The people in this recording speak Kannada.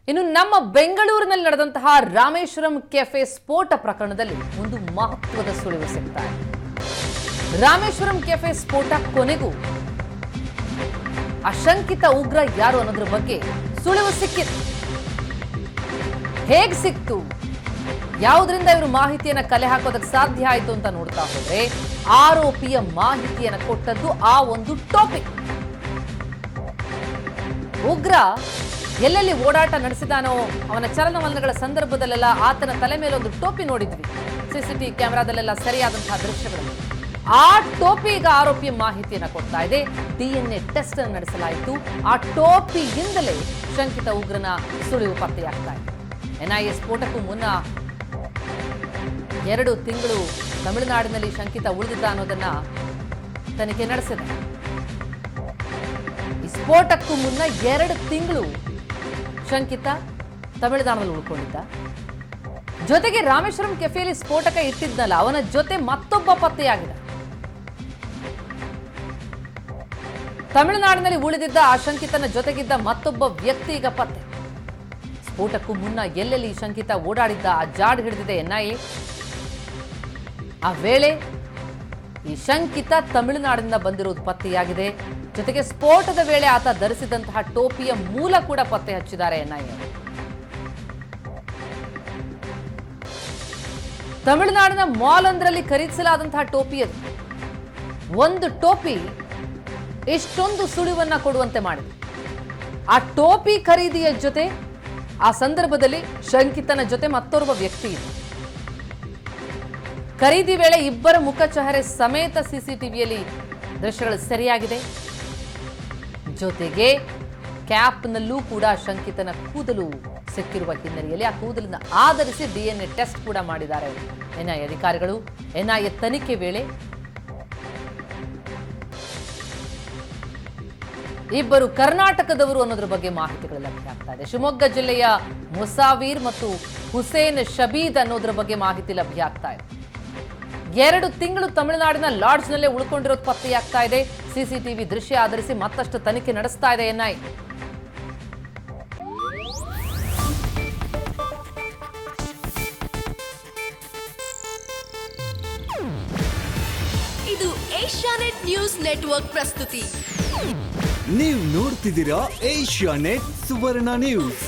ಇನ್ನು ನಮ್ಮ ಬೆಂಗಳೂರಿನಲ್ಲಿ ನಡೆದಂತಹ ರಾಮೇಶ್ವರಂ ಕೆಫೆ ಸ್ಫೋಟ ಪ್ರಕರಣದಲ್ಲಿ ಒಂದು ಮಹತ್ವದ ಸುಳಿವು ಸಿಗ್ತಾ ಇದೆ. ರಾಮೇಶ್ವರಂ ಕೆಫೆ ಸ್ಫೋಟ ಕೊನೆಗೂ ಅಶಂಕಿತ ಉಗ್ರ ಯಾರು ಅನ್ನೋದ್ರ ಬಗ್ಗೆ ಸುಳಿವು ಸಿಕ್ಕಿದೆ. ಹೇಗ್ ಸಿಕ್ತು, ಯಾವುದರಿಂದ ಇವರು ಮಾಹಿತಿಯನ್ನ ಕಲೆ ಹಾಕೋದಕ್ಕೆ ಸಾಧ್ಯ ಆಯಿತು ಅಂತ ನೋಡ್ತಾ ಹೋದ್ರೆ ಆರೋಪಿಯ ಮಾಹಿತಿಯನ್ನ ಕೊಟ್ಟದ್ದು ಆ ಒಂದು ಟಾಪಿಕ್. ಉಗ್ರ ಎಲ್ಲೆಲ್ಲಿ ಓಡಾಟ ನಡೆಸಿದಾನೋ ಅವನ ಚಲನವಲನಗಳ ಸಂದರ್ಭದಲ್ಲೆಲ್ಲ ಆತನ ತಲೆ ಮೇಲೆ ಒಂದು ಟೋಪಿ ನೋಡಿದ್ವಿ. ಸಿಸಿಟಿವಿ ಕ್ಯಾಮೆರಾದಲ್ಲೆಲ್ಲ ಸರಿಯಾದಂತಹ ದೃಶ್ಯಗಳು. ಆ ಟೋಪಿ ಈಗ ಆರೋಪಿಯ ಮಾಹಿತಿಯನ್ನ ಕೊಡ್ತಾ ಇದೆ. DNA ಟೆಸ್ಟ್ ಅನ್ನು ನಡೆಸಲಾಯಿತು. ಆ ಟೋಪಿಯಿಂದಲೇ ಶಂಕಿತ ಉಗ್ರನ ಸುಳಿವು ಪತ್ತೆಯಾಗ್ತಾ ಇದೆ. NIA ಸ್ಫೋಟಕ್ಕೂ ಮುನ್ನ 2 ತಿಂಗಳು ತಮಿಳುನಾಡಿನಲ್ಲಿ ಶಂಕಿತ ಉಳಿದಿದ್ದ ಅನ್ನೋದನ್ನ ತನಿಖೆ ನಡೆಸಿದೆ. ಈ ಸ್ಫೋಟಕ್ಕೂ ಮುನ್ನ 2 ತಿಂಗಳು ಶಂಕಿತ ತಮಿಳುನಾಡಿನಲ್ಲಿ ಉಳ್ಕೊಂಡಿದ್ದ. ಜೊತೆಗೆ ರಾಮೇಶ್ವರಂ ಕೆಫೆಯಲ್ಲಿ ಸ್ಫೋಟಕ ಇಟ್ಟಿದ್ನಲ್ಲ, ಅವನ ಜೊತೆ ಮತ್ತೊಬ್ಬ ಪತ್ತೆಯಾಗಿದೆ. ತಮಿಳುನಾಡಿನಲ್ಲಿ ಉಳಿದಿದ್ದ ಆ ಶಂಕಿತನ ಜೊತೆಗಿದ್ದ ಮತ್ತೊಬ್ಬ ವ್ಯಕ್ತಿ ಈಗ ಪತ್ತೆ. ಸ್ಫೋಟಕ್ಕೂ ಮುನ್ನ ಎಲ್ಲೆಲ್ಲಿ ಶಂಕಿತ ಓಡಾಡಿದ್ದ ಆ ಜಾಡ್ ಹಿಡಿದಿದೆ NIA. ಆ ವೇಳೆ ಈ ಶಂಕಿತ ತಮಿಳುನಾಡಿನಿಂದ ಬಂದಿರುವುದು ಪತ್ತೆಯಾಗಿದೆ. ಜೊತೆಗೆ ಸ್ಫೋಟದ ವೇಳೆ ಆತ ಧರಿಸಿದಂತಹ ಟೋಪಿಯ ಮೂಲ ಕೂಡ ಪತ್ತೆ ಹಚ್ಚಿದ್ದಾರೆ NIA. ತಮಿಳುನಾಡಿನ ಮಾಲ್ ಒಂದರಲ್ಲಿ ಖರೀದಿಸಲಾದಂತಹ ಟೋಪಿ ಅದು. ಒಂದು ಟೋಪಿ ಇಷ್ಟೊಂದು ಸುಳಿವನ್ನ ಕೊಡುವಂತೆ ಮಾಡಿದೆ. ಆ ಟೋಪಿ ಖರೀದಿಯ ಜೊತೆ ಆ ಸಂದರ್ಭದಲ್ಲಿ ಶಂಕಿತನ ಜೊತೆ ಮತ್ತೋರ್ವ ವ್ಯಕ್ತಿ ಇದೆ. ಖರೀದಿ ವೇಳೆ ಇಬ್ಬರ ಮುಖ ಚಹರೆ ಸಮೇತ CCTVಯಲ್ಲಿ ದೃಶ್ಯಗಳು ಸರಿಯಾಗಿದೆ. ಜೊತೆಗೆ ಕ್ಯಾಪ್ನಲ್ಲೂ ಕೂಡ ಶಂಕಿತನ ಕೂದಲು ಸಿಕ್ಕಿರುವ ಹಿನ್ನೆಲೆಯಲ್ಲಿ ಆ ಕೂದಲನ್ನು ಆಧರಿಸಿ DNA ಟೆಸ್ಟ್ ಕೂಡ ಮಾಡಿದ್ದಾರೆ NIA ಅಧಿಕಾರಿಗಳು. NIA ತನಿಖೆ ವೇಳೆ ಇಬ್ಬರು ಕರ್ನಾಟಕದವರು ಅನ್ನೋದ್ರ ಬಗ್ಗೆ ಮಾಹಿತಿಗಳು ಲಭ್ಯ ಆಗ್ತಾ ಇದೆ. ಶಿವಮೊಗ್ಗ ಜಿಲ್ಲೆಯ ಮುಸಾವೀರ್ ಮತ್ತು ಹುಸೇನ್ ಶಬೀದ್ ಅನ್ನೋದ್ರ ಬಗ್ಗೆ ಮಾಹಿತಿ ಲಭ್ಯ ಆಗ್ತಾ ಇದೆ. 2 ತಿಂಗಳು ತಮಿಳುನಾಡಿನ ಲಾಡ್ಜ್ನಲ್ಲೇ ಉಳ್ಕೊಂಡಿರೋದು ಪತ್ತೆಯಾಗ್ತಾ ಇದೆ. CCTV ದೃಶ್ಯ ಆಧರಿಸಿ ಮತ್ತಷ್ಟು ತನಿಖೆ ನಡೆಸ್ತಾ ಇದೆ NIA. ಇದು ಏಷ್ಯಾನೆಟ್ ನ್ಯೂಸ್ ನೆಟ್ವರ್ಕ್ ಪ್ರಸ್ತುತಿ. ನೀವು ನೋಡ್ತಿದ್ದೀರಾ ಏಷ್ಯಾನೆಟ್ ಸುವರ್ಣ ನ್ಯೂಸ್.